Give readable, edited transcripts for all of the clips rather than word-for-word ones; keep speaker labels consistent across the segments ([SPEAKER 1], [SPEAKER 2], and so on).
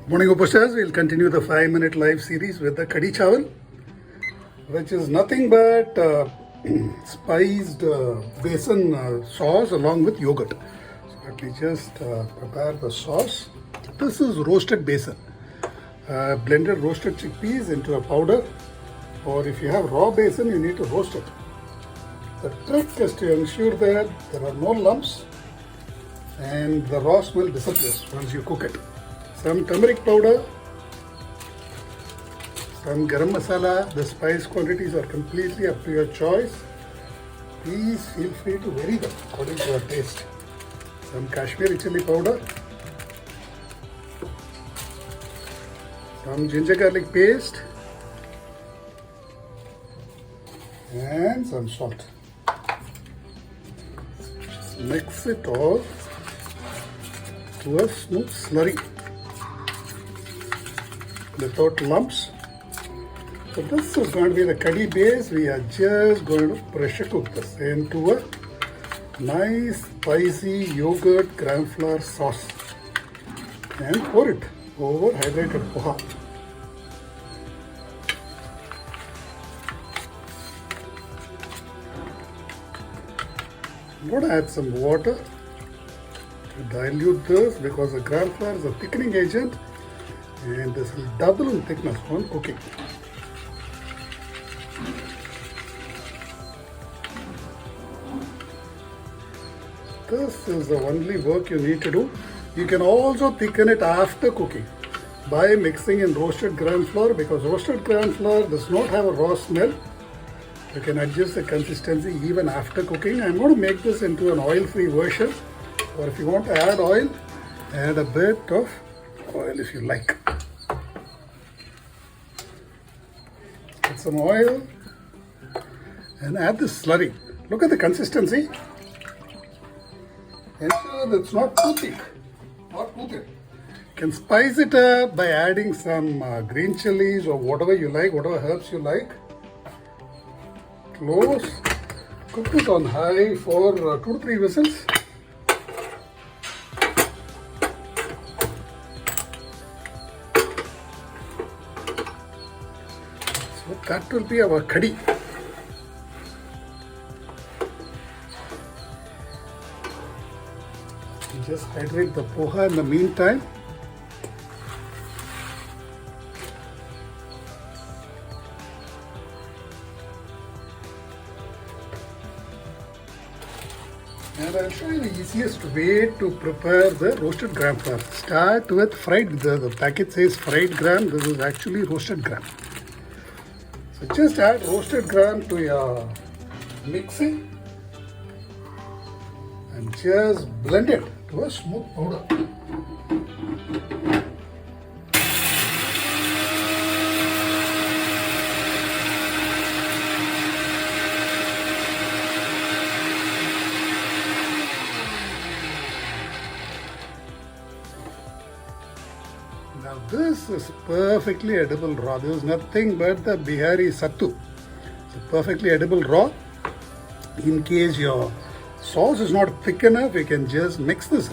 [SPEAKER 1] Morning OPOS, we'll continue the 5-minute live series with the Kadhi chawal, which is nothing but spiced besan sauce along with yogurt. So let me just prepare the sauce. This is roasted besan, blended roasted chickpeas into a powder, or if you have raw besan, you need to roast it. The trick is to ensure that there are no lumps and the raw smell disappears once you cook it. Some turmeric powder, some garam masala. The spice quantities are completely up to your choice. Please feel free to vary them according to your taste. Some Kashmiri chili powder, some ginger garlic paste, and some salt. Just mix it all to a smooth slurry without lumps. So this is going to be the kadhi base. We are just going to pressure cook this into a nice spicy yogurt gram flour sauce and pour it over hydrated poha. I'm going to add some water to dilute this because the gram flour is a thickening agent and this will double in thickness on cooking. This is the only work you need to do. You can also thicken it after cooking by mixing in roasted gram flour, because roasted gram flour does not have a raw smell. You can adjust the consistency even after cooking. I'm going to make this into an oil-free version, or if you want to add oil, add a bit of oil if you like. Add some oil and add the slurry. Look at the consistency. Ensure that it's not too thick. Not too thick. You can spice it up by adding some green chilies or whatever you like, whatever herbs you like. Close. Cook it on high for 2 to 3 whistles. So that will be our kadhi. Just hydrate the poha in the meantime. And I'll show you the easiest way to prepare the roasted gram flour. Start with fried. The packet says fried gram. This is actually roasted gram. So just add roasted gram to your mixing and just blend it to a smooth powder. Now this is perfectly edible raw. This is nothing but the Bihari sattu. It's perfectly edible raw. In case your sauce is not thick enough, you can just mix this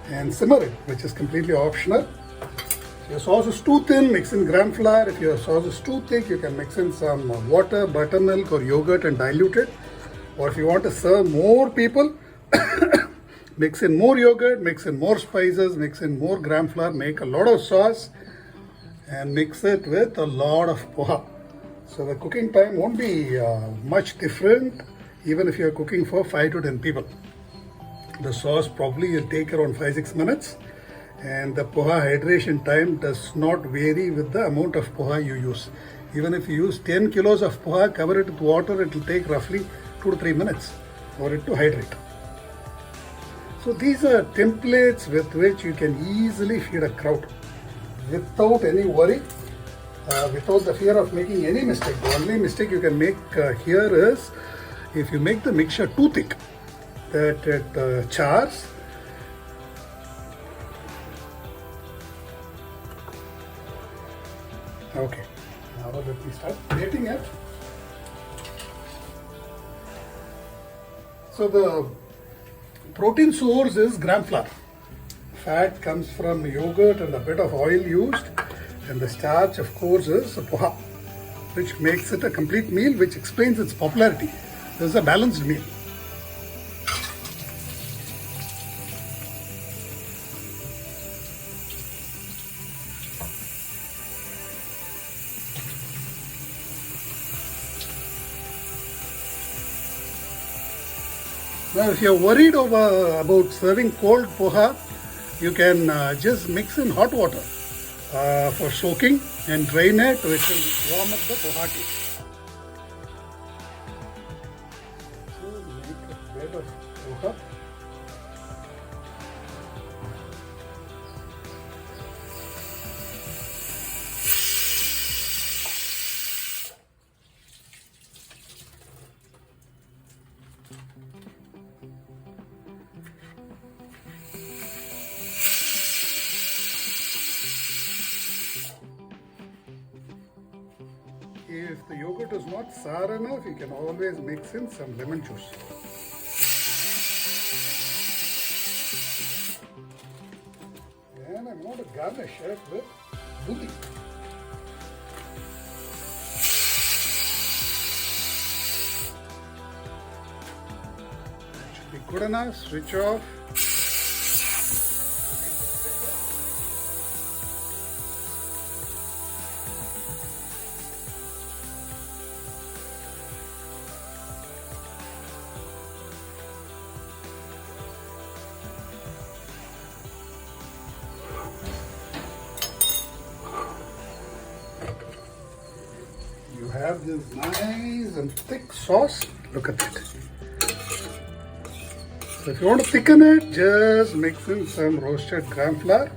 [SPEAKER 1] and simmer it, which is completely optional. If your sauce is too thin, mix in gram flour. If your sauce is too thick, you can mix in some water, buttermilk or yogurt and dilute it. Or if you want to serve more people, mix in more yogurt, mix in more spices, mix in more gram flour, make a lot of sauce and mix it with a lot of poha. So the cooking time won't be much different even if you are cooking for 5 to 10 people. The sauce probably will take around 5-6 minutes, and the poha hydration time does not vary with the amount of poha you use. Even if you use 10 kilos of poha, cover it with water, it will take roughly 2 to 3 minutes for it to hydrate. So these are templates with which you can easily feed a crowd without any worry, without the fear of making any mistake. The only mistake you can make here is if you make the mixture too thick, that it chars. Okay, now let me start plating it. So the protein source is gram flour. fat comes from yogurt and a bit of oil used, and the starch, of course, is poha, which makes it a complete meal, which explains its popularity. This is a balanced meal. Now, if you're worried about serving cold poha, you can just mix in hot water for soaking and drain it, which will warm up the poha too. So, make a bed of poha. If the yogurt is not sour enough, you can always mix in some lemon juice. And I'm going to garnish it with bundi. That should be good enough. Switch off. You have this nice and thick sauce. Look at that. So if you want to thicken it, just mix in some roasted gram flour.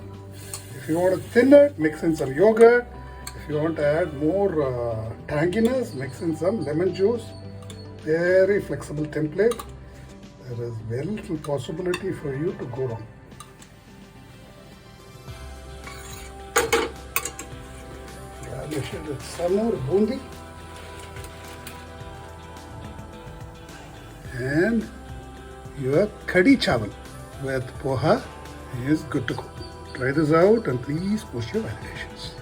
[SPEAKER 1] If you want to thin it, mix in some yogurt. If you want to add more tanginess, mix in some lemon juice. Very flexible template. There is very little possibility for you to go wrong. Garnish it with some more bundi. And your Kadhi chawal with poha is good to go. Try this out and please post your validations.